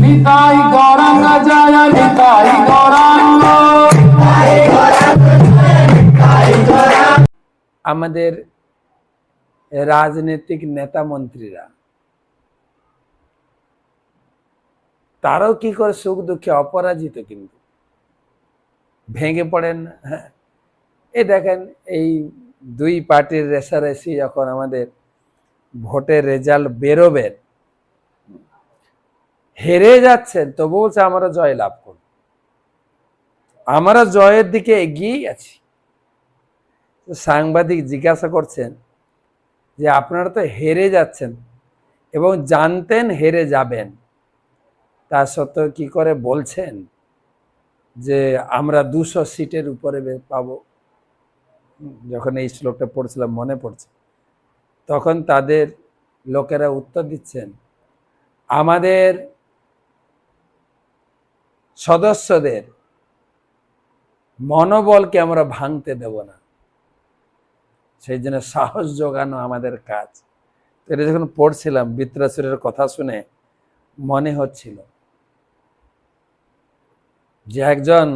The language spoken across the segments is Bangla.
নিতাই গৌরাঙ্গ জয় নিতাই গৌরাঙ্গ। আমাদের রাজনৈতিক নেতা মন্ত্রীরা তারাও কি করে সুখ দুঃখে অপরাজিত, কিন্তু ভেঙে পড়েন না। হ্যাঁ, এই দেখেন, এই দুই পার্টির রেষারেষি যখন আমাদের ভোটের রেজাল্ট বেরোবে, হেরে যাচ্ছেন তবু বলছে আমরা জয় লাভ করব, আমরা জয়ের দিকে এগিয়েই আছি। সাংবাদিক জিজ্ঞাসা করছেন যে আপনারা তো হেরে যাচ্ছেন এবং জানতেন হেরে যাবেন, তা সত্ত্বেও কি করে বলছেন যে আমরা 200 সিটের উপরে পাবো? যখন এই শ্লোকটা পড়ছিলাম মনে পড়ছে, তখন তাদের লোকেরা উত্তর দিচ্ছেন, আমাদের সদস্যদের মনোবলকে আমরা ভাঙতে দেব না, সেই জন্য সাহস যোগানো আমাদের কাজ। এটা যখন পড়ছিলাম বৃত্রাসুরের কথা শুনে মনে হচ্ছিল যে একজন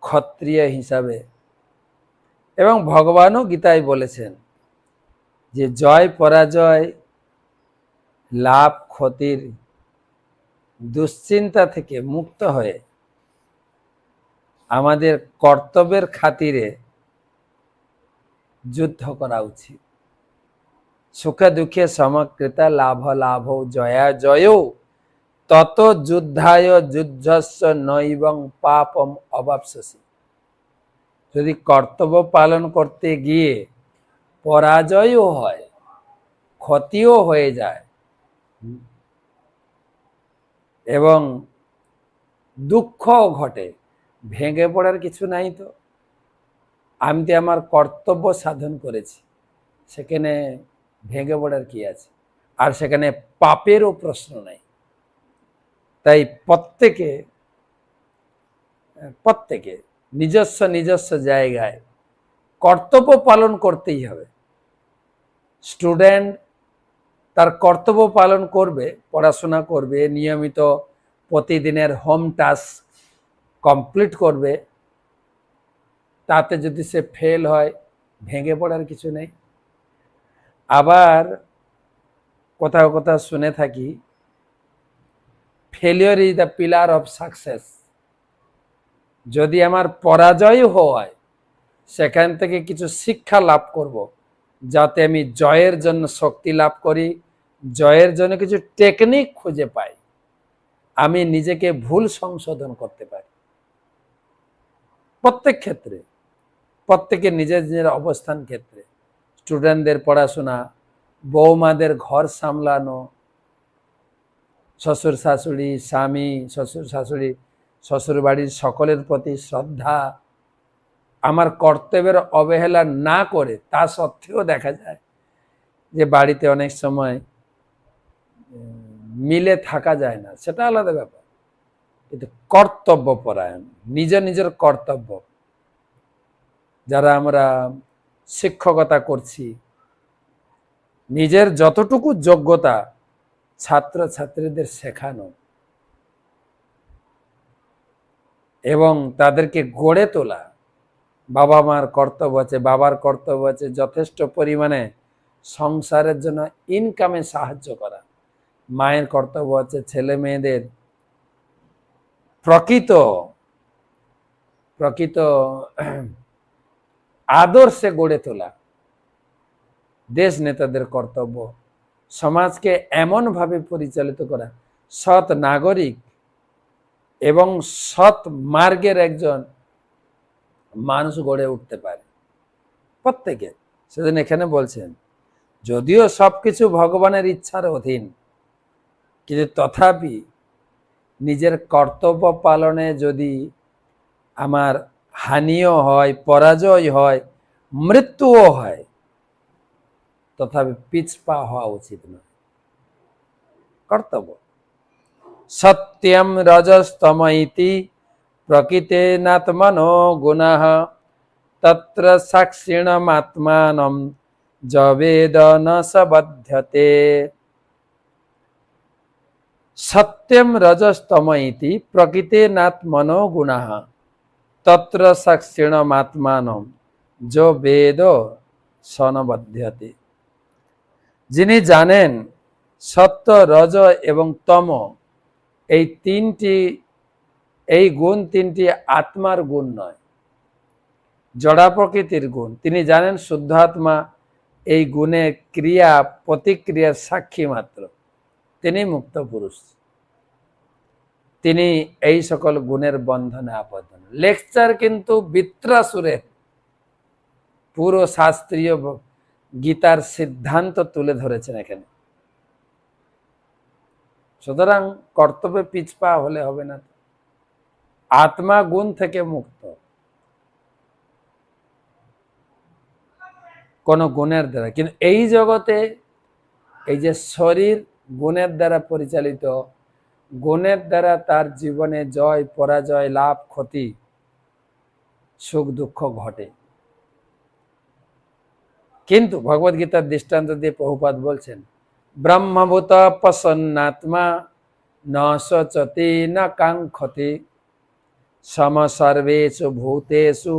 ক্ষত্রিয় হিসাবে, এবং ভগবানও গীতায় বলেছেন যে জয় পরাজয় লাভ ক্ষতির দুশ্চিন্তা থেকে মুক্ত হয়ে আমাদের কর্তব্যের খাতিরে যুদ্ধ করা উচিত। সুখে দুঃখে সমকৃতা লাভ লাভ জয়া জয় তত যুদ্ধায় যুদ্ধস্য নৈবং পাপম অবাপসসি। যদি কর্তব্য পালন করতে গিয়ে পরাজয়ও হয়, ক্ষতিও হয়ে যায় এবং দুঃখও ঘটে, ভেঙে পড়ার কিছু নাই। তো আমি তো আমার কর্তব্য সাধন করেছি, সেখানে ভেঙে পড়ার কি আছে? আর সেখানে পাপেরও প্রশ্ন নাই। তাই প্রত্যেকে নিজস্ব নিজস্ব জায়গায় কর্তব্য পালন করতেই হবে। স্টুডেন্ট তার কর্তব্য পালন করবে, পড়াশোনা করবে, নিয়মিত প্রতিদিনের হোম টাস্ক কমপ্লিট করবে, তাতে যদি সে ফেল হয় ভেঙে পড়ার কিছু নেই। আবার কোথাও কোথাও শুনে থাকি, failure is the pillar of success. যদি আমার পরাজয় হয়, সেখান থেকে কিছু শিক্ষা লাভ করব, যাতে আমি জয়ের জন্য শক্তি লাভ করি, জয়ের জন্য কিছু টেকনিক খুঁজে পাই, আমি নিজেকে ভুল সংশোধন করতে পারি। প্রত্যেক ক্ষেত্রে, প্রত্যেকের নিজের নিজের অবস্থান ক্ষেত্রে, স্টুডেন্টদের পড়াশোনা, বৌমাদের ঘর সামলানো, শ্বশুর শাশুড়ি, স্বামী, শ্বশুর শাশুড়ি, শ্বশুর বাড়ির সকলের প্রতি শ্রদ্ধা, আমার কর্তব্যের অবহেলা না করে, তা সত্ত্বেও দেখা যায় যে বাড়িতে অনেক সময় মিলে থাকা যায় না, সেটা আলাদা ব্যাপার। কিন্তু কর্তব্য পরায়ণ, নিজের কর্তব্য, যারা আমরা শিক্ষকতা করছি, নিজের যতটুকু যোগ্যতা ছাত্র ছাত্রীদের শেখানো এবং তাদেরকে গড়ে তোলা, বাবা মার কর্তব্য আছে, বাবার কর্তব্য আছে যথেষ্ট পরিমাণে সংসারের জন্য ইনকামে সাহায্য করা, মায়ের কর্তব্য আছে ছেলে মেয়েদের প্রকৃত আদর্শে গড়ে তোলা, দেশ নেতাদের কর্তব্য সমাজকে এমনভাবে পরিচালিত করা, সৎ নাগরিক এবং সৎ মার্গের একজন মানুষ গড়ে উঠতে পারে প্রত্যেকে। সেজন্য এখানে বলছেন, যদিও সবকিছু ভগবানের ইচ্ছার অধীন, কিন্তু তথাপি নিজের কর্তব্য পালনে যদি আমার হানিও হয়, পরাজয় হয়, মৃত্যুও হয়, তথাপি পিছপা হওয়া উচিত নয়। কর্তব্য সত্যম রজস্তম ইতি প্রকৃতেনাত্মনো গুণঃ তত্র সাক্ষিণমাত্মানম যবেদ ন স বধ্যতে। সত্যম রজস্তম ইতি প্রকৃতে নাত্মনো গুণাঃ তত্র সাক্ষিণমাত্মানম যো বেদ সনবধ্যতে। যিনি জানেন সত্য, রজ এবং তম এই গুণ তিনটি আত্মার গুণ নয়, জড়া প্রকৃতির গুণ। তিনি জানেন শুদ্ধ আত্মা এই গুণের ক্রিয়া প্রতিক্রিয়ার সাক্ষী মাত্র, তিনি মুক্ত পুরুষ, তিনি এই সকল গুণের বন্ধনে আবদ্ধ। লেকচার কিন্তু বৃত্রাসুরের পুরো শাস্ত্রীয় গীতার সিদ্ধান্ত তুলে ধরেছেন এখানে। সুতরাং কর্তব্যে পিছপা হলে হবে না। আত্মা গুণ থেকে মুক্ত, কোন গুণের দ্বারা। কিন্তু এই জগতে এই যে শরীর গুণের দ্বারা পরিচালিত, গুণের দ্বারা তার জীবনে জয় পরাজয়, লাভ ক্ষতি, সুখ দুঃখ ঘটে। কিন্তু ভগবদ গীতার দৃষ্টান্ত দিয়ে প্রভুপাদ বলছেন, ব্রহ্মভূত প্রসন্নাত্মা ন শোচতি ন কাঙ্ক্ষতি সম সর্বেষু ভূতেষু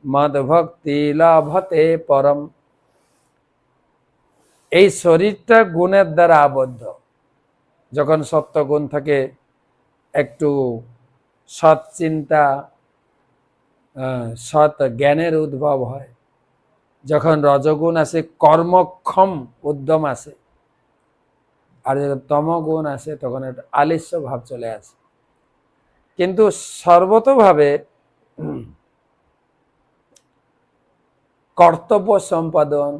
মদ্ভক্তি লভতে পরম। এই শরীরটা গুণের দ্বারা আবদ্ধ। যখন সত্য গুণ থাকে একটু সৎ চিন্তা, সৎ জ্ঞানের উদ্ভব হয়। যখন রজগুণ আসে কর্মক্ষম উদ্যম আসে, আর যখন তমগুণ আসে তখন একটা আলস্য ভাব চলে আসে। কিন্তু সর্বতোভাবে কর্তব্য সম্পাদন,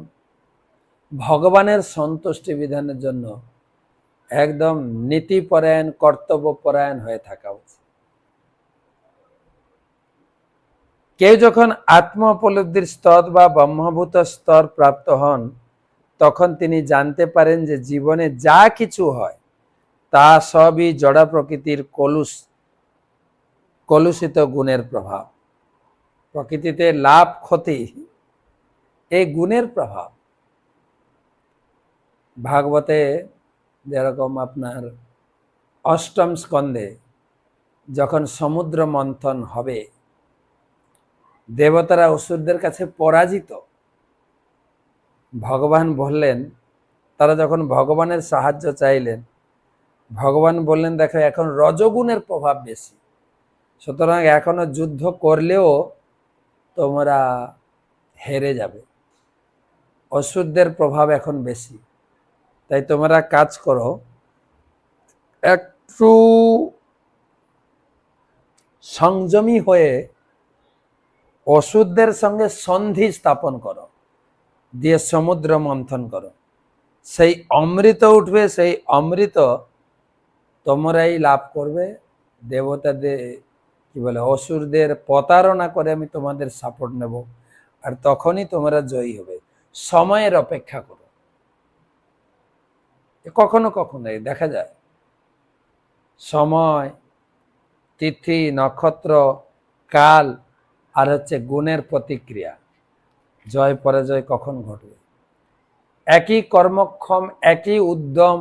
ভগবানের সন্তুষ্টি বিধানের জন্য একদম নীতিপরায়ণ, কর্তব্যপরায়ণ হয়ে থাকা উচিত। কেউ যখন আত্ম উপলব্ধির স্তর বা ব্রহ্মভূত স্তর প্রাপ্ত হন, তখন তিনি জানতে পারেন যে জীবনে যা কিছু হয় তা সবই জড় প্রকৃতির কলুষিত গুণের প্রভাব। প্রকৃতিতে লাভ ক্ষতি এই গুণের প্রভাব। ভাগবতে যেরকম আপনার অষ্টম স্কন্ধে যখন সমুদ্র মন্থন হবে, দেবতারা অসুরদের কাছে পরাজিত, ভগবান বললেন, তারা যখন ভগবানের সাহায্য চাইলেন, ভগবান বললেন, দেখো এখন রজগুণের প্রভাব বেশি, সুতরাং এখনো যুদ্ধ করলেও তোমরা হেরে যাবে, অসুরদের প্রভাব এখন বেশি, তাই তোমরা কাজ করো, একটু সংযমী হয়ে অসুরদের সঙ্গে সন্ধি স্থাপন করো, দিয়ে সমুদ্র মন্থন করো, সেই অমৃত উঠবে, সেই অমৃত তোমরাই লাভ করবে। দেবতাদের কি বলে, অসুরদের প্রতারণা করে আমি তোমাদের সাপোর্ট নেব, আর তখনই তোমরা জয়ী হবে। সময়ের অপেক্ষা করো। কখনো কখনো দেখা যায় সময়, তিথি, নক্ষত্র, কাল আর গুণের প্রতিক্রিয়া, জয় পরাজয় কখন ঘটবে। একই কর্মক্ষম, একই উদ্যম,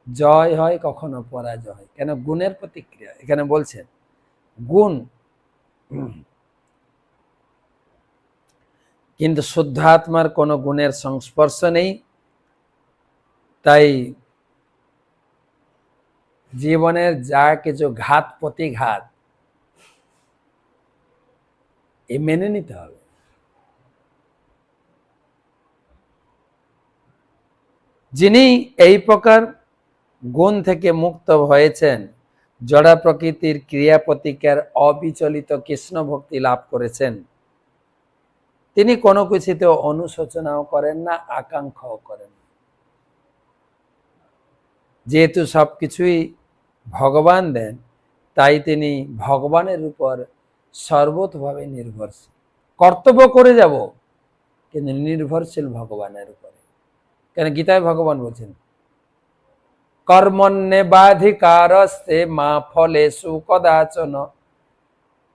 জয় হয় কখনো পরাজয় হয়। কেন? গুণের প্রতিক্রিয়া। এখানে বলছেন গুণ, কিন্তু শুদ্ধ আত্মার কোনো গুণের সংস্পর্শ নেই, তাই জীবনের যা কিছু ঘাত প্রতিঘাত এ মেনে নিতে হবে। যিনি এই প্রকার গুণ থেকে মুক্ত হয়েছেন, জড়া প্রকৃতির ক্রিয়া প্রতিক্রিয়ার অবিচলিত কৃষ্ণ ভক্তি লাভ করেছেন, তিনি কোনো কিছুতে অনুশোচনাও করেন না, আকাঙ্ক্ষাও করেন না। যেহেতু সবকিছুই ভগবান দেন, তাই তিনি ভগবানের উপর সর্বতভাবে নির্ভরশীল। কর্তব্য করে যাব, কিন্তু নির্ভরশীল ভগবানের উপরে। কেন? গীতায় ভগবান বলছেন, কর্মণ্যেবাধিকারস্তে মা ফলেষু কদাচন।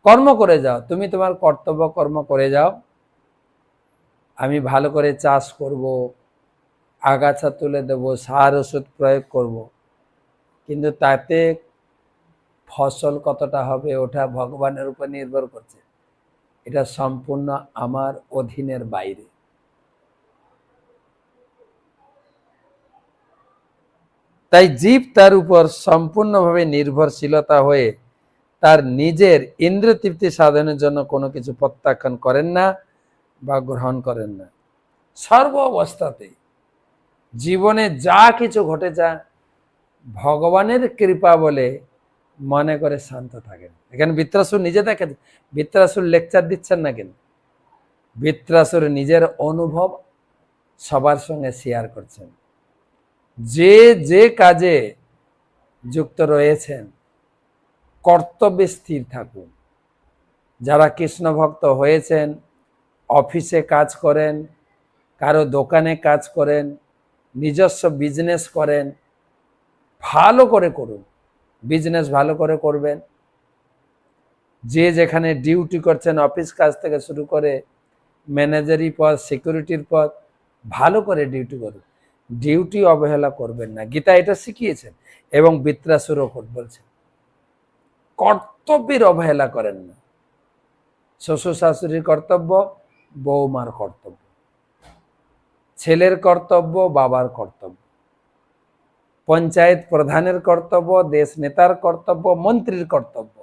কর্ম করে যাও, তুমি তোমার কর্তব্য কর্ম করে যাও। আমি ভালো করে চাষ করব, আগাছা তুলে দেব, সার ওষুধ প্রয়োগ করব, কিন্তু তাতে ফসল কতটা হবে ওটা ভগবানের উপর নির্ভর করছে। এটা সম্পূর্ণ আমার অধীনের বাইরে। তাই জীব তার উপর সম্পূর্ণভাবে নির্ভরশীলতা হয়ে তার নিজের ইন্দ্রিয় তৃপ্তি সাধনের জন্য কোনো কিছু প্রত্যাখ্যান করেন না বা গ্রহণ করেন না। সর্ব অবস্থাতেই জীবনে যা কিছু ঘটে যায় ভগবানের কৃপা বলে মনে করে শান্ত থাকেন। এখানে বৃত্রাসুর নিজে দেখেন, বৃত্রাসুর লেকচার দিচ্ছেন না, কিন্তু বৃত্রাসুর নিজের অনুভব সবার সঙ্গে শেয়ার করছেন। যে যে কাজে যুক্ত রয়েছেন কর্তব্যে স্থির থাকুন। যারা কৃষ্ণ ভক্ত হয়েছেন, অফিসে কাজ করেন, কারো দোকানে কাজ করেন, নিজস্ব বিজনেস করেন, ভালো করে করুন, বিজনেস ভালো করে করবেন। যে যেখানে ডিউটি করছেন, অফিস কাজ থেকে শুরু করে ম্যানেজারি পদ, সিকিউরিটির পদ, ভালো করে ডিউটি করুন, ডিউটি অবহেলা করবেন না। গীতা এটা শিখিয়েছেন এবং বৃত্রাসুরও বলছেন কর্তব্যের অবহেলা করেন না। শ্বশুর শাশুড়ির কর্তব্য, বৌমার কর্তব্য, ছেলের কর্তব্য, বাবার কর্তব্য, পঞ্চায়েত প্রধানের কর্তব্য, দেশ নেতার কর্তব্য, মন্ত্রীর কর্তব্য।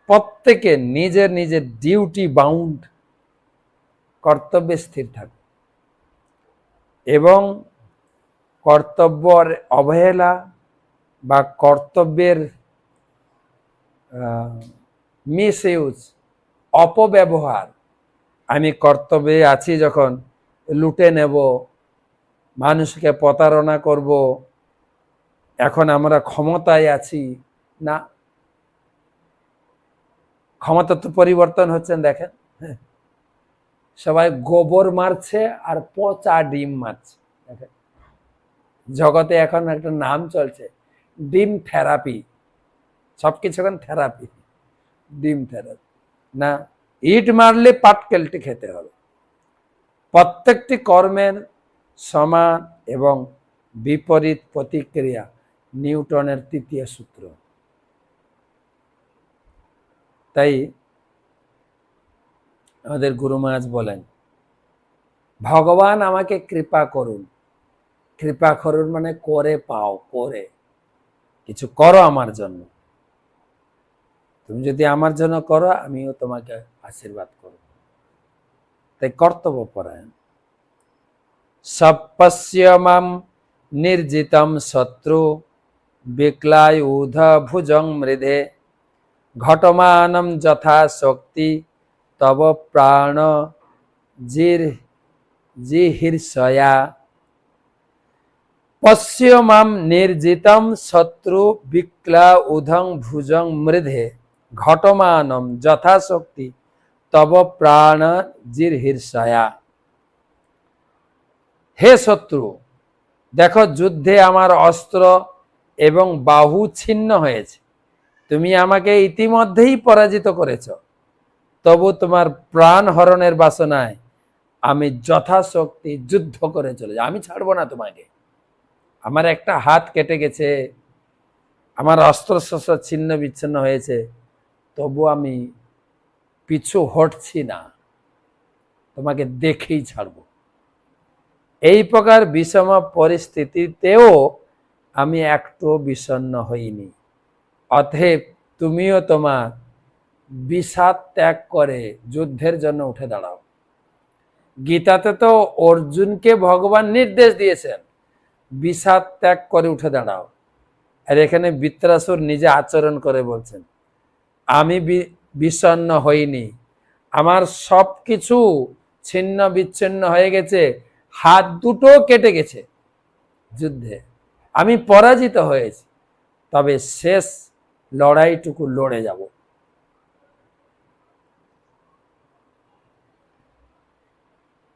প্রত্যেকে নিজের নিজের ডিউটি বাউন্ড কর্তব্যে স্থির থাকুন এবং কর্তব্যের অবহেলা বা কর্তব্যের মিসইউজ, অপব্যবহার, আমি কর্তব্যে আছি যখন লুটে নেব, মানুষকে প্রতারণা করব, এখন আমরা ক্ষমতায় আছি না। ক্ষমতা তো পরিবর্তন হচ্ছেন, দেখেন সবাই গোবর মারছে আর পচা ডিম মারছে। দেখেন জগতে এখন একটা নাম চলছে ডিম থেরাপি, সবকিছু এখন থেরাপি, ডিম থেরাপি না। ইট মারলে পাটকেলটি খেতে হবে। প্রত্যেকটি কর্মের সমান এবং বিপরীত প্রতিক্রিয়া নিউটনের তৃতীয় সূত্র। তাই আমাদের গুরু মহারাজ বলেন ভগবান আমাকে কৃপা করুন। কৃপা করুন মানে করে পাও, করে কিছু করো আমার জন্য। তুমি যদি আমার জন্য করো আমিও তোমাকে আশীর্বাদ করব। তাই কর্তব্য পরায়ণ। সপশ্য মাম নির্জিতম শত্রু বিক্লায় উধ ভুজং মৃধে ঘটমানম যথা শক্তি তব প্রাণ জিহির্ষয়া। পশ্য মাম নির্জিতম শত্রু বিক্লা উধং ভুজং মৃধে ঘটমানম যথা শক্তি তব প্রাণ জিহির্ষয়া। হে শত্রু, দেখো যুদ্ধে আমার অস্ত্র এবং বাহু ছিন্ন হয়েছে, তুমি আমাকে ইতিমধ্যেই পরাজিত করেছ, তবু তোমার প্রাণ হরণের বাসনায় আমি যথাশক্তি যুদ্ধ করে চলে যাই। আমি ছাড়বো না তোমাকে। আমার একটা হাত কেটে গেছে, আমার অস্ত্রশস্ত্র ছিন্ন বিচ্ছিন্ন হয়েছে, তবু আমি পিছু হটছি না, তোমাকে দেখেই ছাড়ব। এই প্রকার বিষম পরিস্থিতিতেও আমি একটু বিষণ্ণ হইনি। অতএব তুমিও তোমার বিষাদ ত্যাগ করে যুদ্ধের জন্য উঠে দাঁড়াও। গীতাতে তো অর্জুনকে ভগবান নির্দেশ দিয়েছেন বিষাদ ত্যাগ করে উঠে দাঁড়াও, আর এখানে বৃত্রাসুর নিজে আচরণ করে বলছেন আমি বিষণ্ণ হইনি, আমার সব কিছু ছিন্ন বিচ্ছিন্ন হয়ে গেছে, হাত দুটো কেটে গেছে যুদ্ধে, আমি পরাজিত হয়েছি, তবে শেষ লড়াইটুকু লড়ে যাব।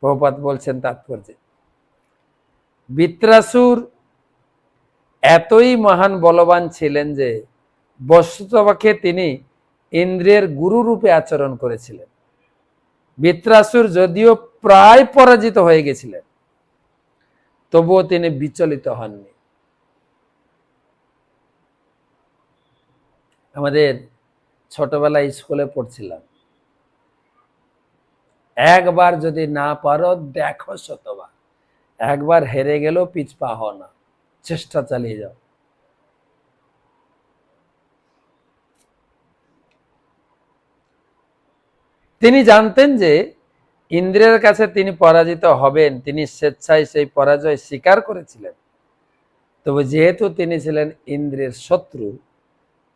প্রভুপাদ বলছেন তাৎপর্যে বৃত্রাসুর এতই মহান বলবান ছিলেন যে বস্তুতপক্ষে তিনি ইন্দ্রের গুরু রূপে আচরণ করেছিলেন। বৃত্রাসুর যদিও প্রায় পরাজিত হয়ে গেছিলেন, তবুও তিনি বিচলিত হননি। আমাদের ছোটবেলায় স্কুলে পড়ছিলাম, একবার যদি না পারো দেখো শতবার, একবার হেরে গেলেও পিছপা হও না, চেষ্টা চালিয়ে যাও। তিনি জানতেন যে ইন্দ্রের কাছে তিনি পরাজিত হবেন, তিনি স্বেচ্ছায় সেই পরাজয় স্বীকার করেছিলেন। তবে যেহেতু তিনি ছিলেন ইন্দ্রের শত্রু,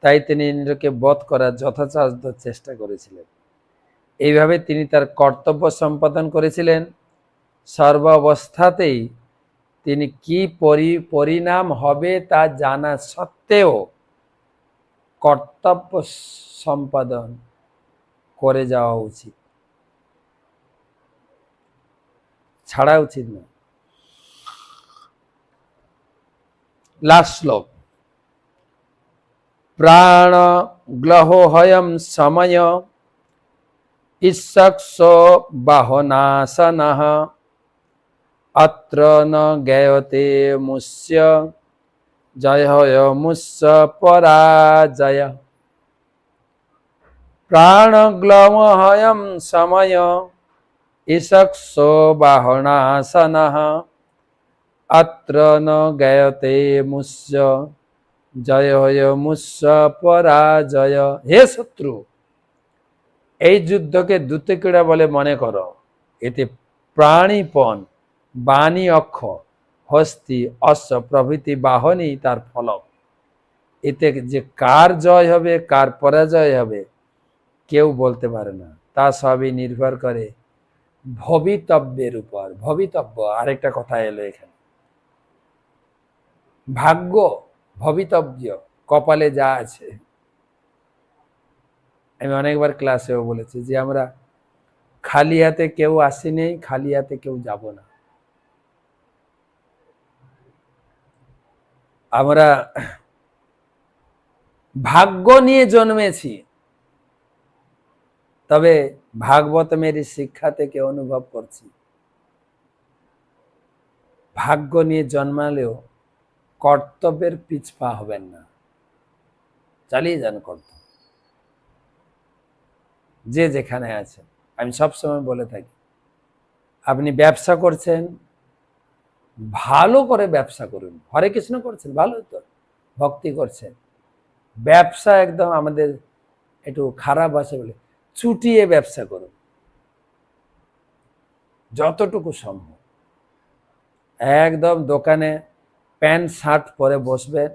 তাই তিনি ইন্দ্রকে বধ করার যথাসাধ্য চেষ্টা করেছিলেন। এইভাবে তিনি তার কর্তব্য সম্পাদন করেছিলেন। সর্বাবস্থাতেই তিনি কি পরিণাম হবে তা জানা সত্ত্বেও কর্তব্য সম্পাদন করে যাওয়া উচিত, ছাড়া উচিত না। লাস্ট শ্লোক। প্রাণ গ্লহোহয়ম সময় ঈশক্সো বাহনাসনঃ অত্র ন জ্ঞেয়তে মুষ্য জয় মুষ্য পরাজয়। প্রাণগ্লমহয়ম সময় ঈশক্সো বাহনাসনঃ অত্র ন জ্ঞেয়তে মুষ্য জয় মুষ্য পরাজয়। হে শত্রু, এই যুদ্ধকে দ্যুতিক্রীড়া বলে মনে করো। এতে প্রাণীপণ, বাণী, অক্ষ, হস্তি, অশ্ব প্রভৃতি বাহনই তার ফলক। এতে যে কার জয় হবে কার পরাজয় হবে কেউ বলতে পারে না, তা সবই নির্ভর করে ভবিতব্যের উপর। ভবিতব্য, আরেকটা কথা এলো এখানে। ভাগ্য, ভবিতব্য, কপালে যা আছে। আমি অনেকবার ক্লাসেও বলেছি যে আমরা খালি হাতে কেউ আসিনি, খালি হাতে কেউ যাব না। আমরা ভাগ্য নিয়ে জন্মেছি, তবে ভাগবতমের শিক্ষা থেকে অনুভব করছি ভাগ্য নিয়ে জন্মালেও কর্তব্যের পিছপা হবেন না, চালিয়ে যান কর্তব্য, যে যেখানে আছেন। আমি সবসময় বলে থাকি, আপনি ব্যবসা করছেন, ভালো করে ব্যবসা করুন। হরে কৃষ্ণ করছেন, ভালো তো, ভক্তি করছেন, ব্যবসা একদম আমাদের একটু খারাপ আছে বলে চুটিয়ে ব্যবসা করুন যতটুকু সম্ভব। একদম দোকানে প্যান্ট শার্ট পরে বসবেন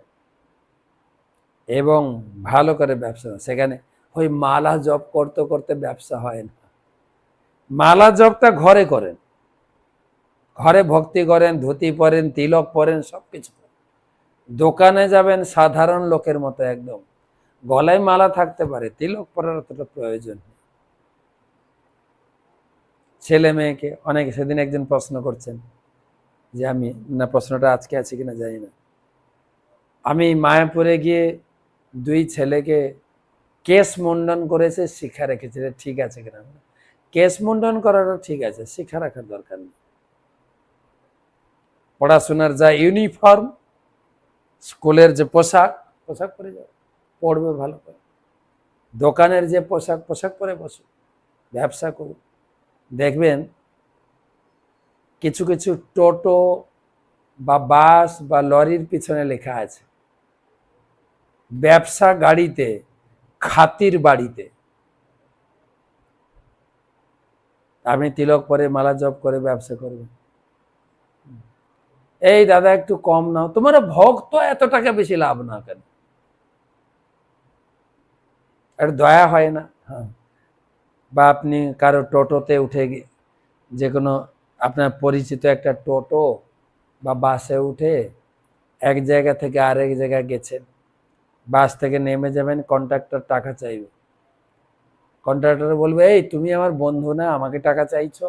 এবং ভালো করে ব্যবসা। সেখানে ওই মালা জপ করতে করতে ব্যবসা হয় না। মালা জপটা ঘরে করেন, ঘরে ভক্তি করেন, ধুতি পরেন, তিলক পরেন, সবকিছু। দোকানে যাবেন সাধারণ লোকের মতো, একদম গলায় মালা থাকতে পারে, তিলক পরার অতটা প্রয়োজন নেই। ছেলে মেয়েকে অনেকে, সেদিন একজন প্রশ্ন করছেন যে আমি, না প্রশ্নটা আজকে আছে কিনা জানি না, আমি মায়াপুরে গিয়ে 2 ছেলেকে কেশ মুন্ডন করেছে, শিক্ষা রেখেছে, ঠিক আছে কিনা? কেশ মুন্ডন করারও ঠিক আছে, শিক্ষা রাখার দরকার নেই। পড়াশোনার যা ইউনিফর্ম, স্কুলের যে পোশাক পরে যাও, পড়বে ভালো করে। দোকানের যে পোশাক পরে বসো, ব্যবসা করুন। দেখবেন কিছু কিছু টোটো বা বাস বা লরির পিছনে লেখা আছে ব্যবসা গাড়িতে, খাতির বাড়িতে। আপনি তিলক পরে মালা জপ করে ব্যবসা করবেন, এই দাদা একটু কম নাও, তোমার ভক্ত এত টাকা বেশি লাভ না কেন? আর দয়া হয় না? হ্যাঁ। বা আপনি কারো টোটোতে উঠে যে কোনো আপনার পরিচিত একটা টোটো বা বাসে উঠে এক জায়গা থেকে আরেক জায়গায় গেছেন, বাস থেকে নেমে যাবেন, কন্ট্রাক্টর টাকা চাইবে। কন্ট্রাক্টর বলবে, এই তুমি আমার বন্ধু না, আমাকে টাকা চাইছো?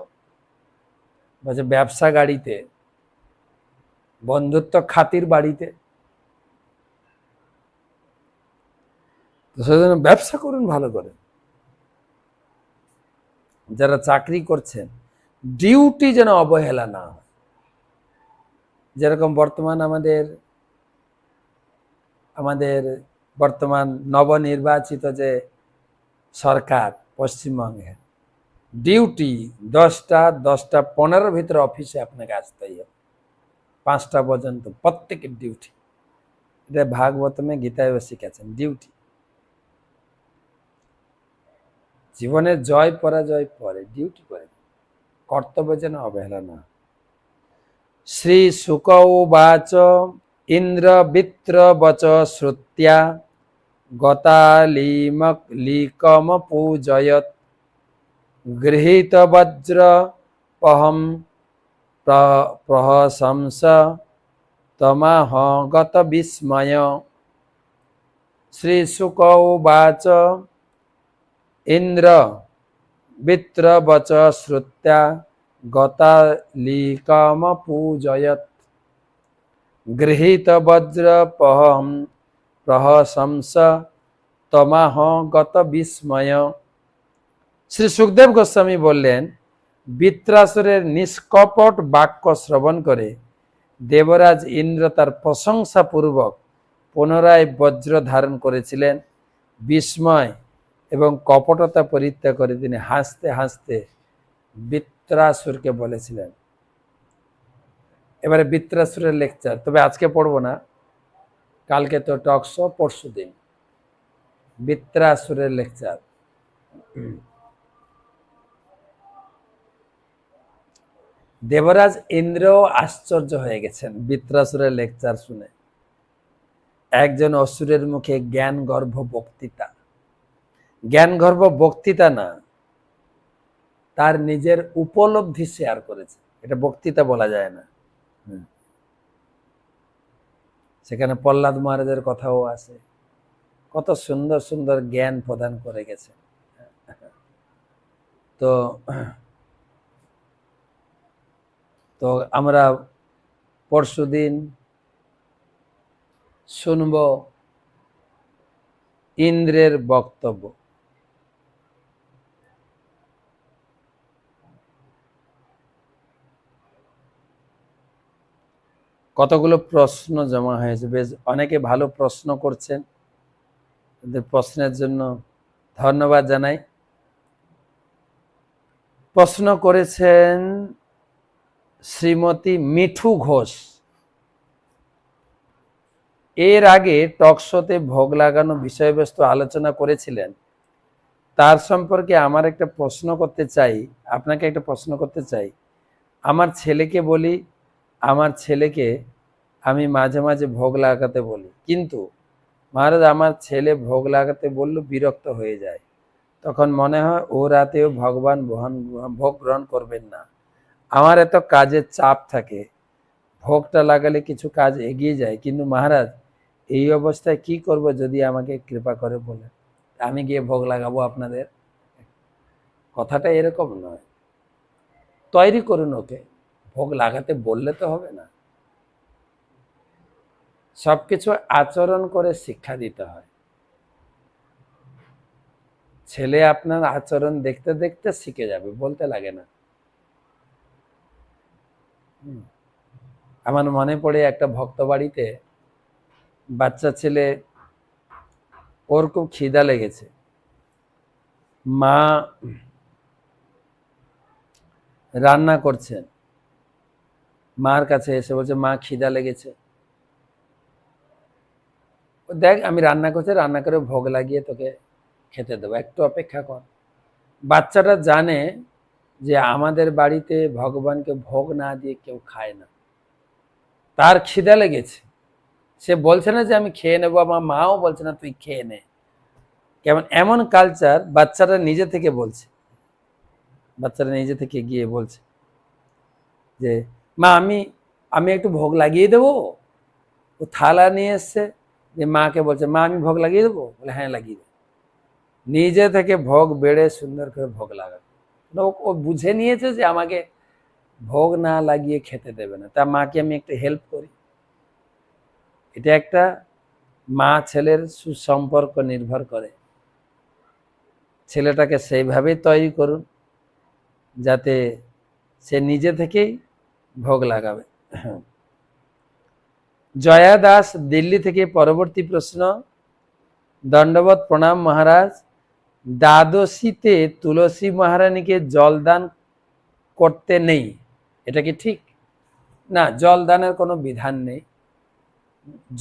বলছে ব্যবসা গাড়িতে, বন্ধুত্ব খাতির বাড়িতে। তো সেজন্য ব্যবসা করুন ভালো করে। যারা চাকরি করছেন, ডিউটি যেন অবহেলা না হয়। যেরকম বর্তমান আমাদের আমাদের বর্তমান নবনির্বাচিত যে সরকার পশ্চিমবঙ্গে, ডিউটি 10টা 10টা 15 ভিতরে অফিসে আপনাকে আসতেই হবে, 5টা পর্যন্ত প্রত্যেকের ডিউটি। এটা ভাগবতমে গীতায়ও শিখেছেন, ডিউটি। জীবনে জয় পরাজয় পরে, ডিউটি করে, কর্তব্য যেন অবহেলা না। শ্রী শুক উবাচ ইন্দ্র বৃত্র বচ শ্রুত্যা গতালিকম পূজয়ত গৃহীত বজ্র পহম প্রহশংস তমাহ গত বিস্ময়। শ্রী শুক উবাচ ইন্দ্র বৃত্র বচ শ্রুত্যা গতালিকম পূজয়ত গৃহীত বজ্র পহম প্রহশংস তমাহ গত বিস্ময়। শ্রী সুখদেব গোস্বামী বললেন, বৃত্রাসুরের নিষ্কপট বাক্য শ্রবণ করে দেবরাজ ইন্দ্র তার প্রশংসাপূর্বক পুনরায় বজ্র ধারণ করেছিলেন। বিস্ময় এবং কপটতা পরিত্যাগ করে তিনি হাসতে হাসতে বৃত্রাসুরকে বলেছিলেন। এবারে বৃত্রাসুরের লেকচার, তবে আজকে পড়বো না, কালকে তো টক শো, পরশু দিন বৃত্রাসুরের লেকচার। দেবরাজ ইন্দ্র আশ্চর্য হয়ে গেছেন বৃত্রাসুরের লেকচার শুনে। একজন অসুরের মুখে জ্ঞান গর্ভ বক্তৃতা, জ্ঞান গর্ভ বক্তৃতা না, তার নিজের উপলব্ধি শেয়ার করেছে, এটা বক্তৃতা বলা যায় না। সেখানে প্রহ্লাদ মহারাজের কথাও আছে, কত সুন্দর সুন্দর জ্ঞান প্রদান করে গেছে। তো তো আমরা পরশুদিন শুনব ইন্দ্রের বক্তব্য। কতগুলো প্রশ্ন জমা হয়েছে, বেশ অনেকে ভালো প্রশ্ন করছেন, তাদের প্রশ্নের জন্য ধন্যবাদ জানাই। প্রশ্ন করেছেন শ্রীমতী মিঠু ঘোষ। এর আগে টকশোতে ভোগ লাগানো বিষয়বস্তু আলোচনা করেছিলেন, তার সম্পর্কে আমার একটা প্রশ্ন করতে চাই, আপনাকে একটা প্রশ্ন করতে চাই। আমার ছেলেকে বলি, আমার ছেলেকে আমি মাঝে মাঝে ভোগ লাগাতে বলি, কিন্তু মহারাজ আমার ছেলে ভোগ লাগাতে বললে বিরক্ত হয়ে যায়, তখন মনে হয় ও রাতেও ভগবান ভোগ গ্রহণ করবেন না। আমার এত কাজের চাপ থাকে, ভোগটা লাগালে কিছু কাজ এগিয়ে যায়, কিন্তু মহারাজ এই অবস্থায় কি করব, যদি আমাকে কৃপা করে বলেন, আমি গিয়ে ভোগ লাগাবো আপনাদের? কথাটা এরকম নয়। তৈরি করুন ওকে, ভোগ লাগাতে বললে তো হবে না। সবকিছু আচরণ করে শিক্ষা দিতে হয়। ছেলে আপনার আচরণ দেখতে দেখতে শিখে যাবে, বলতে লাগে না। আমার মনে পড়ে একটা ভক্ত বাড়িতে বাচ্চা ছেলে, ওর খুব খিদা লেগেছে, মা রান্না করছেন, মার কাছে এসে বলছে মা খিদা লেগেছে, দেখ আমি রান্না করছি, রান্না করে ভোগ লাগিয়ে তোকে খেতে দেবো, একটু অপেক্ষা কর। বাচ্চাটা জানে যে আমাদের বাড়িতে ভগবানকে ভোগ না দিয়ে কেউ খায় না, তার খিদা লেগেছে, সে বলছে না যে আমি খেয়ে নেবো, আমার মাও বলছে না তুই খেয়ে নে। কেমন এমন কালচার, বাচ্চাটা নিজে থেকে বলছে, বাচ্চারা নিজে থেকে গিয়ে বলছে যে মা আমি আমি একটু ভোগ লাগিয়ে দেবো। ও থালা নিয়ে এসছে, যে মাকে বলছে মা আমি ভোগ লাগিয়ে দেবো, বলে হ্যাঁ লাগিয়ে দেবো। নিজে থেকে ভোগ বেড়ে সুন্দর করে ভোগ লাগাবে। ও বুঝে নিয়েছে যে আমাকে ভোগ না লাগিয়ে খেতে দেবে না, তা মাকে আমি একটু হেল্প করি। এটা একটা মা ছেলের সুসম্পর্ক নির্ভর করে। ছেলেটাকে সেইভাবেই তৈরি করুন যাতে সে নিজে থেকেই ভোগ লাগাবে। জয়া দাস দিল্লি থেকে পরবর্তী প্রশ্ন। দণ্ডবত প্রণাম মহারাজ, দ্বাদশীতে তুলসী মহারানীকে জলদান করতে নেই, এটা কি ঠিক? না, জলদানের কোনো বিধান নেই।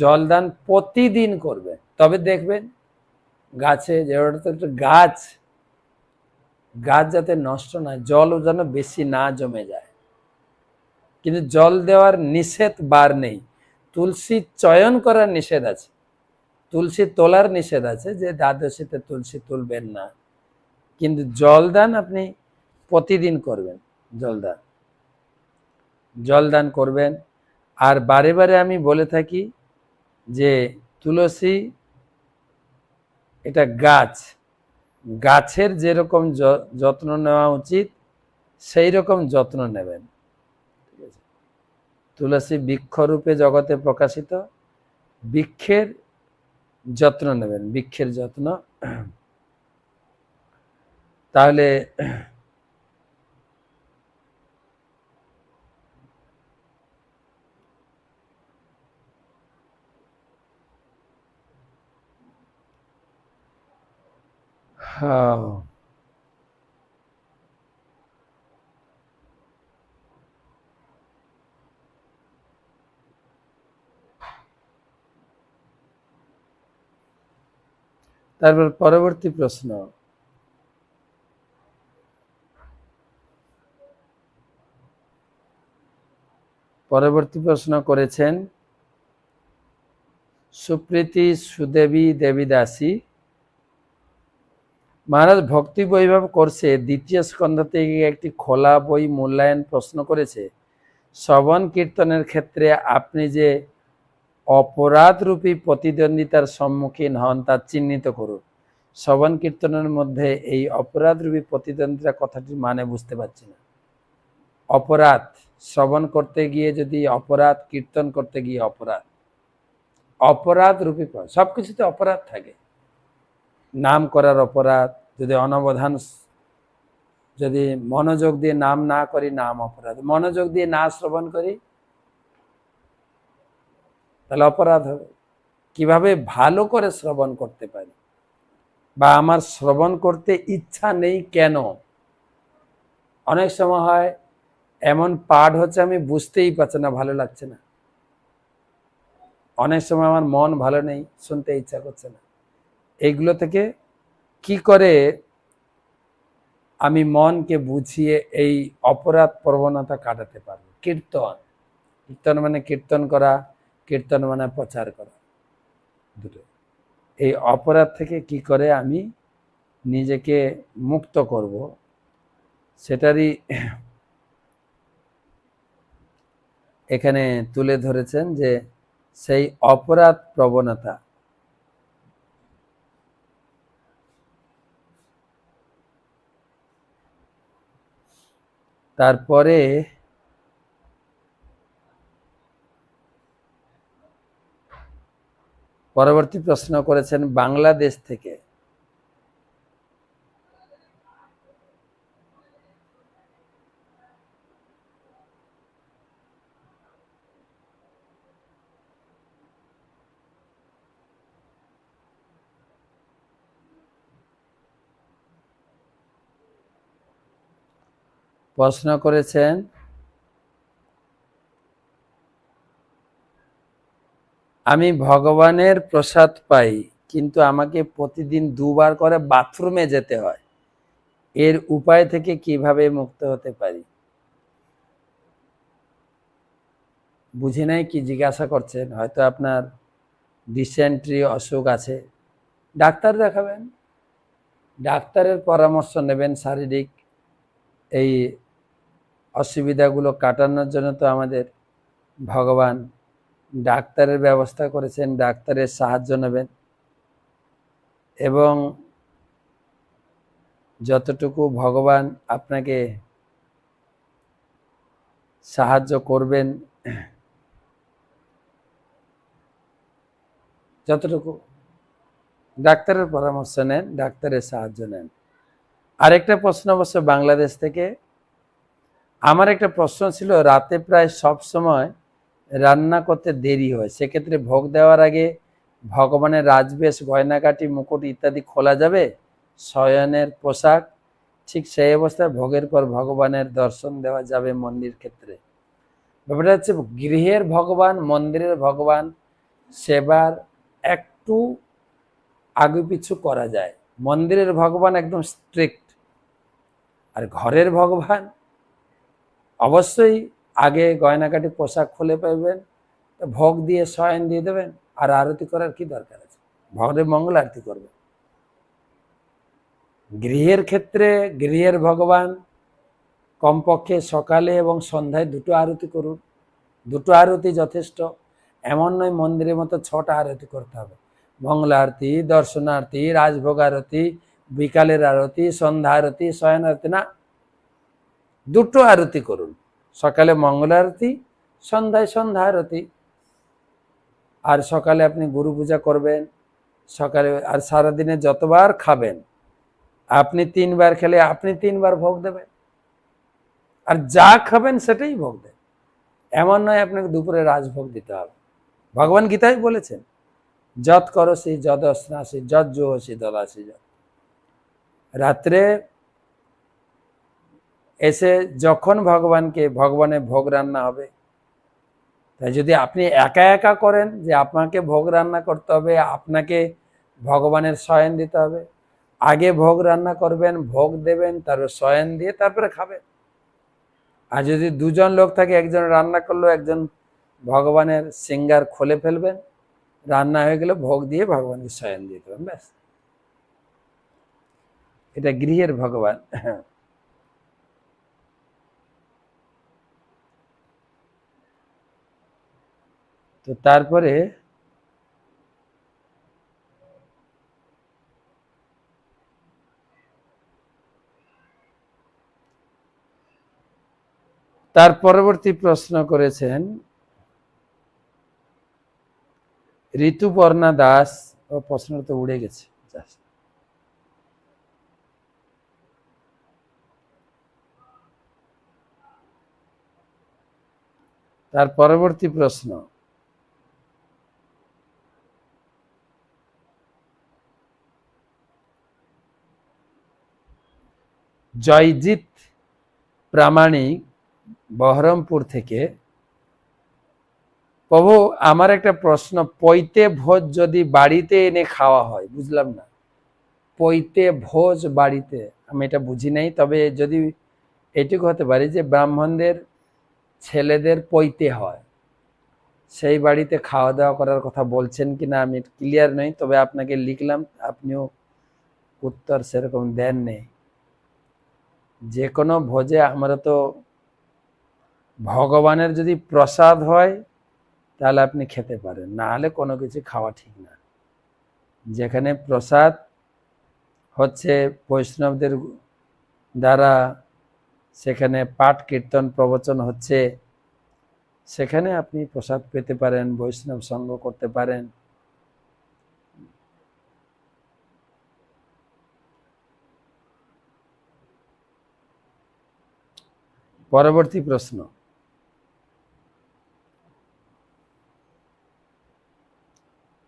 জলদান প্রতিদিন করবে, তবে দেখবেন গাছে যেটা গাছ গাছ যাতে নষ্ট না, জল যেন বেশি না জমে যায়। কিন্তু জল দেওয়ার নিষেধ বার নেই। তুলসী চয়ন করার নিষেধ আছে, তুলসী তোলার নিষেধ আছে, যে দ্বাদশীতে তুলসী তুলবেন না। কিন্তু জলদান আপনি প্রতিদিন করবেন, জলদান করবেন। আর বারে বারে আমি বলে থাকি যে তুলসী এটা গাছের যেরকম যত্ন নেওয়া উচিত সেই রকম যত্ন নেবেন। ঠিক আছে, তুলসী বৃক্ষরূপে জগতে প্রকাশিত, বৃক্ষের যত্ন নেবেন, বৃক্ষের যত্ন। তাহলে তারপর পরবর্তী প্রশ্ন। পরবর্তী প্রশ্ন করেছেন সুপ্রীতি সুদেবী দেবীদাসী। মহারাজ, ভক্তি বৈভব কোর্সে দ্বিতীয় স্কন্ধ থেকে একটি খোলা বই মূল্যায়ন প্রশ্ন করেছে, শ্রবণ কীর্তনের ক্ষেত্রে আপনি যে অপরাধরূপী প্রতিদ্বন্দ্বিতার সম্মুখীন হন তা চিহ্নিত করুন। শ্রবণ কীর্তনের মধ্যে এই অপরাধরূপী প্রতিদ্বন্দ্বিতা কথাটির মানে বুঝতে পারছি না। অপরাধ, শ্রবণ করতে গিয়ে যদি অপরাধ, কীর্তন করতে গিয়ে অপরাধ, অপরাধ রূপী সবকিছুতে অপরাধ থাকে। নাম করার অপরাধ, যদি অনবধান, যদি মনোযোগ দিয়ে নাম না করি নাম অপরাধ, মনোযোগ দিয়ে না শ্রবণ করি তাহলে অপরাধ হবে। কিভাবে ভালো করে শ্রবণ করতে পারি, বা আমার শ্রবণ করতে ইচ্ছা নেই কেন? অনেক সময় হয় এমন পাঠ হচ্ছে আমি বুঝতেই পারছি না, ভালো লাগছে না। অনেক সময় আমার মন ভালো নেই, শুনতে ইচ্ছা করছে না। এইগুলো থেকে কি করে আমি মনকে বুঝিয়ে এই অপরাধ প্রবণতা কাটাতে পারবো? কীর্তন মানে কীর্তন করা, কীর্তন মানে প্রচার করা, দুটো। এই অপরাধ থেকে কি করে আমি নিজেকে মুক্ত করব, সেটারই এখানে তুলে ধরেছেন, যে সেই অপরাধ প্রবণতা। তারপরে পরবর্তী প্রশ্ন করেছেন বাংলাদেশ থেকে। প্রশ্ন করেছেন আমি ভগবানের প্রসাদ পাই, কিন্তু আমাকে প্রতিদিন 2 বার করে বাথরুমে যেতে হয়, এর উপায় থেকে কিভাবে মুক্ত হতে পারি? বুঝি নাই কি জিজ্ঞাসা করছেন। হয়তো আপনার ডিসেন্ট্রি অসুখ আছে, ডাক্তার দেখাবেন, ডাক্তারের পরামর্শ নেবেন। শারীরিক এই অসুবিধাগুলো কাটানোর জন্য তো আমাদের ভগবান ডাক্তারের ব্যবস্থা করেছেন, ডাক্তারের সাহায্য নেবেন, এবং যতটুকু ভগবান আপনাকে সাহায্য করবেন, যতটুকু, ডাক্তারের পরামর্শ নেন, ডাক্তারের সাহায্য নেন। আরেকটা প্রশ্ন অবশ্য বাংলাদেশ থেকে। আমার একটা প্রশ্ন ছিল, রাতে প্রায় সব সময় রান্না করতে দেরি হয়, সেক্ষেত্রে ভোগ দেওয়ার আগে ভগবানের রাজবেশ, গয়নাকাটি, মুকুট ইত্যাদি খোলা যাবে? শয়নের পোশাক, ঠিক সেই অবস্থায় ভোগের পর ভগবানের দর্শন দেওয়া যাবে মন্দির ক্ষেত্রে। ব্যাপারটা হচ্ছে গৃহের ভগবান, মন্দিরের ভগবান সেবার একটু আগে পিছু করা যায়। মন্দিরের ভগবান একদম স্ট্রিক্ট, আর ঘরের ভগবান অবশ্যই আগে গয়নাকাটি পোশাক খুলে পাবেন, ভোগ দিয়ে শয়ন দিয়ে দেবেন, আর আরতি করার কি দরকার আছে? ভগবানের মঙ্গল আরতি করবেন। গৃহের ক্ষেত্রে গৃহের ভগবান কমপক্ষে সকালে এবং সন্ধ্যায় দুটো আরতি করুন, দুটো আরতি যথেষ্ট। এমন নয় মন্দিরের মতো 6টা আরতি করতে হবে। মঙ্গলা আরতি, দর্শনারতি, রাজভোগ আরতি, বিকালের আরতি, সন্ধ্যা আরতি, শয়ন আরতি না, দুটো আরতি করুন। সকালে মঙ্গল আরতি, সন্ধ্যায় সন্ধ্যা আরতি। আর সকালে আপনি গুরু পূজা করবেন সকালে, আর সারাদিনে যতবার খাবেন আপনি 3বার খেলে আপনি 3বার ভোগ দেবেন, আর যা খাবেন সেটাই ভোগ দেন। এমন নয় আপনাকে দুপুরে রাজভোগ দিতে হবে। ভগবান গীতায় বলেছেন, যৎ করসি যদ স্নাসি যৎ জোহসি দদাসি যৎ। রাত্রে এসে যখন ভগবানের ভোগ রান্না হবে, তাই যদি আপনি একা একা করেন যে আপনাকে ভোগ রান্না করতে হবে, আপনাকে ভগবানের শয়ন দিতে হবে, আগে ভোগ রান্না করবেন, ভোগ দেবেন, তারপর শয়ন দিয়ে তারপরে খাবেন। আর যদি 2জন লোক থাকে, একজন রান্না করলো, একজন ভগবানের সিঙ্গার খুলে ফেলবেন, রান্না হয়ে গেলে ভোগ দিয়ে ভগবানকে শয়ন দিয়ে দেবেন, ব্যাস। এটা গৃহের ভগবান। তো তারপরে তার পরবর্তী প্রশ্ন করেছেন ঋতুপর্ণা দাস। ও প্রশ্নটা তো উড়ে গেছে। তার পরবর্তী প্রশ্ন, জয়জিৎ প্রামাণিক বহরমপুর থেকে, প্রভু আমার একটা প্রশ্ন, পৈতে ভোজ যদি বাড়িতে এনে খাওয়া হয়, বুঝলাম না, পৈতে ভোজ বাড়িতে, আমি এটা বুঝি নাই। তবে যদি এটুকু হতে পারে যে ব্রাহ্মণদের ছেলেদের পৈতে হয়, সেই বাড়িতে খাওয়া দাওয়া করার কথা বলছেন কিনা আমি ক্লিয়ার নই। তবে আপনাকে লিখলাম, আপনিও উত্তর সেরকম দেন নেই। যে কোনো ভোজে আমরা তো ভগবানের যদি প্রসাদ হয় তাহলে আপনি খেতে পারেন, না হলে কোনো কিছু খাওয়া ঠিক না। যেখানে প্রসাদ হচ্ছে বৈষ্ণবদের দ্বারা, সেখানে পাঠ কীর্তন প্রবচন হচ্ছে, সেখানে আপনি প্রসাদ পেতে পারেন, বৈষ্ণব সঙ্গ করতে পারেন। পরবর্তী প্রশ্ন,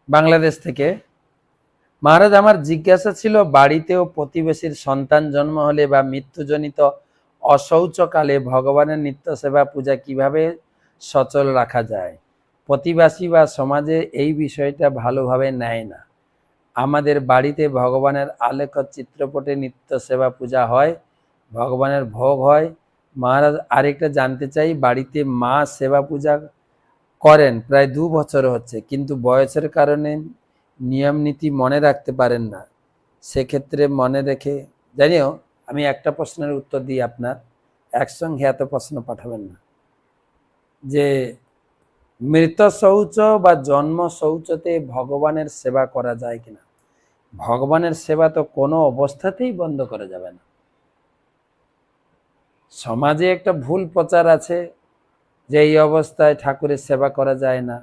বাংলাদেশ থেকে, মহারাজ আমার জিজ্ঞাসা ছিল, বাড়িতেও প্রতিবেশীর সন্তান জন্ম হলে বা মৃত্যুজনিত অশৌচকালে ভগবানের নিত্য সেবা পূজা কিভাবে সচল রাখা যায়? প্রতিবেশী বা সমাজে এই বিষয়টা ভালোভাবে নেয় না। আমাদের বাড়িতে ভগবানের আলেখ চিত্রপটে নিত্য সেবা পূজা হয়, ভগবানের ভোগ হয়। মহারাজ আরেকটা জানতে চাই, বাড়িতে মা সেবা পূজা করেন প্রায় 2 বছর হচ্ছে, কিন্তু বয়সের কারণে নিয়ম নীতি মনে রাখতে পারেন না। সেক্ষেত্রে মনে রেখে, জানিও আমি একটা প্রশ্নের উত্তর দিই, আপনার একসঙ্গে এত প্রশ্ন পাঠাবেন না। যে মৃত শৌচ বা জন্ম শৌচতে ভগবানের সেবা করা যায় কিনা? ভগবানের সেবা তো কোনো অবস্থাতেই বন্ধ করা যাবে না। সমাজে একটা ভুল প্রচার আছে যে এই অবস্থায় ঠাকুরের সেবা করা যায় না,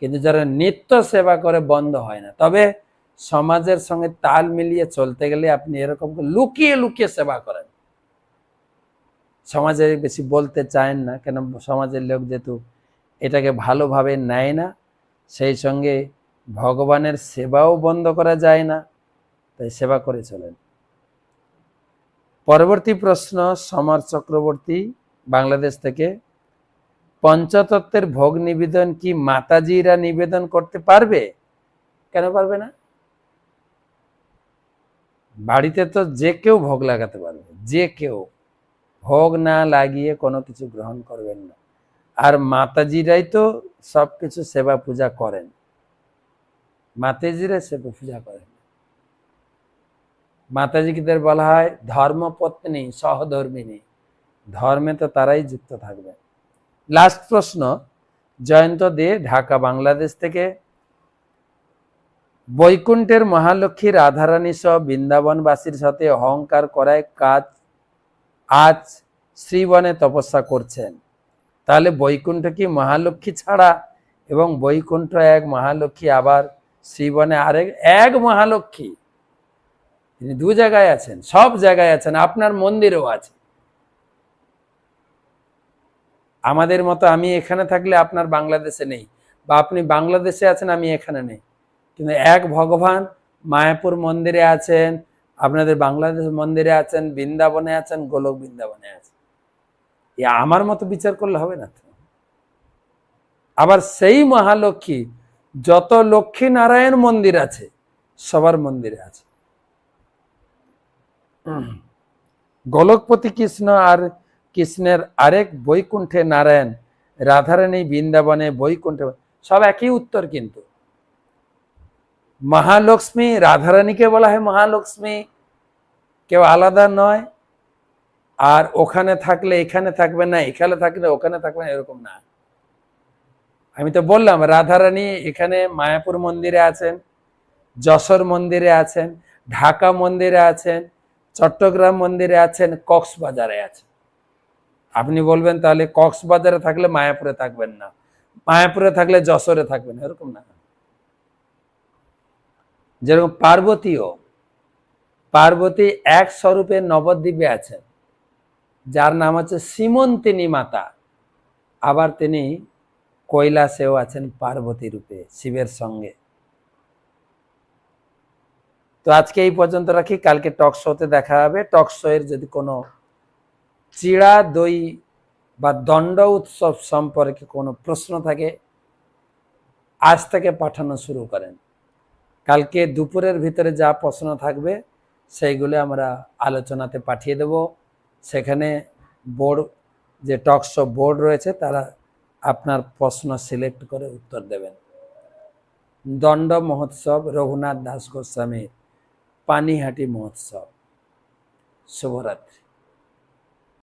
কিন্তু যারা নিত্য সেবা করে বন্ধ হয় না। তবে সমাজের সঙ্গে তাল মিলিয়ে চলতে গেলে আপনি এরকম লুকিয়ে লুকিয়ে সেবা করেন। সমাজে বেশি বলতে চান না, কেন সমাজের লোক যেহেতু এটাকে ভালোভাবে নেয় না, সেই সঙ্গে ভগবানের সেবাও বন্ধ করা যায় না, তাই সেবা করে চলেন। পরবর্তী প্রশ্ন সমর চক্রবর্তী বাংলাদেশ থেকে, পঞ্চতত্ত্বের ভোগ নিবেদন কি মাতাজিরা নিবেদন করতে পারবে? কেন পারবে না? বাড়িতে তো যে কেউ ভোগ লাগাতে পারবে, যে কেউ। ভোগ না লাগিয়ে কোনো কিছু গ্রহণ করবেন না। আর মাতাজিরাই তো সবকিছু সেবা পূজা করেন, মাতাজিরা সেবা পূজা করেন। মাতাজিদের বলা হয় ধর্মপত্নী সহধর্মিনী, ধর্মে তো তারাই যুক্ত থাকবে। লাস্ট প্রশ্ন জয়ন্ত দে ঢাকা বাংলাদেশ থেকে, বৈকুণ্ঠের মহালক্ষ্মী রাধারানী সহ বৃন্দাবনবাসীর সাথে অহংকার করায় কাজ আজ শ্রীবনে তপস্যা করছেন, তাহলে বৈকুণ্ঠ কি মহালক্ষ্মী ছাড়া? এবং বৈকুণ্ঠ এক মহালক্ষ্মী, আবার শ্রীবনে আরেক এক মহালক্ষ্মী। তিনি দু জায়গায় আছেন, সব জায়গায় আছেন, আপনার মন্দিরেও আছে। আমাদের মতো আমি এখানে থাকলে আপনার বাংলাদেশে নেই, বা আপনি বাংলাদেশে আছেন আমি এখানে নেই, কিন্তু এক ভগবান মায়াপুর মন্দিরে আছেন, আপনাদের বাংলাদেশ মন্দিরে আছেন, বৃন্দাবনে আছেন, গোলক বৃন্দাবনে আছেন। আমার মতো বিচার করলে হবে না তো। আবার সেই মহালক্ষ্মী যত লক্ষ্মী নারায়ণ মন্দির আছে সবার মন্দিরে আছে। গোলকপতি কৃষ্ণ আর কৃষ্ণের আরেক বৈকুণ্ঠে নারায়ণ, রাধারানী বৃন্দাবনে, বৈকুণ্ঠে, সব একই উত্তর। কিন্তু মহালক্ষ্মী রাধারানীকে বলা হয় মহালক্ষ্মী, কেউ আলাদা নয়। আর ওখানে থাকলে এখানে থাকবে না, এখানে থাকলে ওখানে থাকবে না, এরকম না। আমি তো বললাম রাধারানী এখানে মায়াপুর মন্দিরে আছেন, যশোর মন্দিরে আছেন, ঢাকা মন্দিরে আছেন, চট্টগ্রাম মন্দিরে আছেন, কক্সবাজারে আছেন। আপনি বলবেন তাহলে কক্সবাজারে থাকলে মায়াপুরে থাকবেন না, মায়াপুরে থাকলে যশোরে থাকবেন, এরকম না। যেরকম পার্বতী এক স্বরূপে নবদ্বীপে আছেন, যার নাম হচ্ছে সীমন্তিনী মাতা। আবার তিনি কৈলাসেও আছেন পার্বতী রূপে শিবের সঙ্গে। তো আজকে এই পর্যন্ত রাখি, কালকে টক শোতে দেখা হবে। টক শো এর যদি কোনো চিড়া দই বা দণ্ড উৎসব সম্পর্কে কোনো প্রশ্ন থাকে আজ থেকে পাঠানো শুরু করেন। কালকে দুপুরের ভিতরে যা প্রশ্ন থাকবে সেইগুলো আমরা আলোচনাতে পাঠিয়ে দেব। সেখানে বোর্ড, যে টক শো বোর্ড রয়েছে, তারা আপনার প্রশ্ন সিলেক্ট করে উত্তর দেবেন। দণ্ড মহোৎসব রঘুনাথ দাস গোস্বামীর পানিহাটি মহোৎসব। শুভরাত্রি।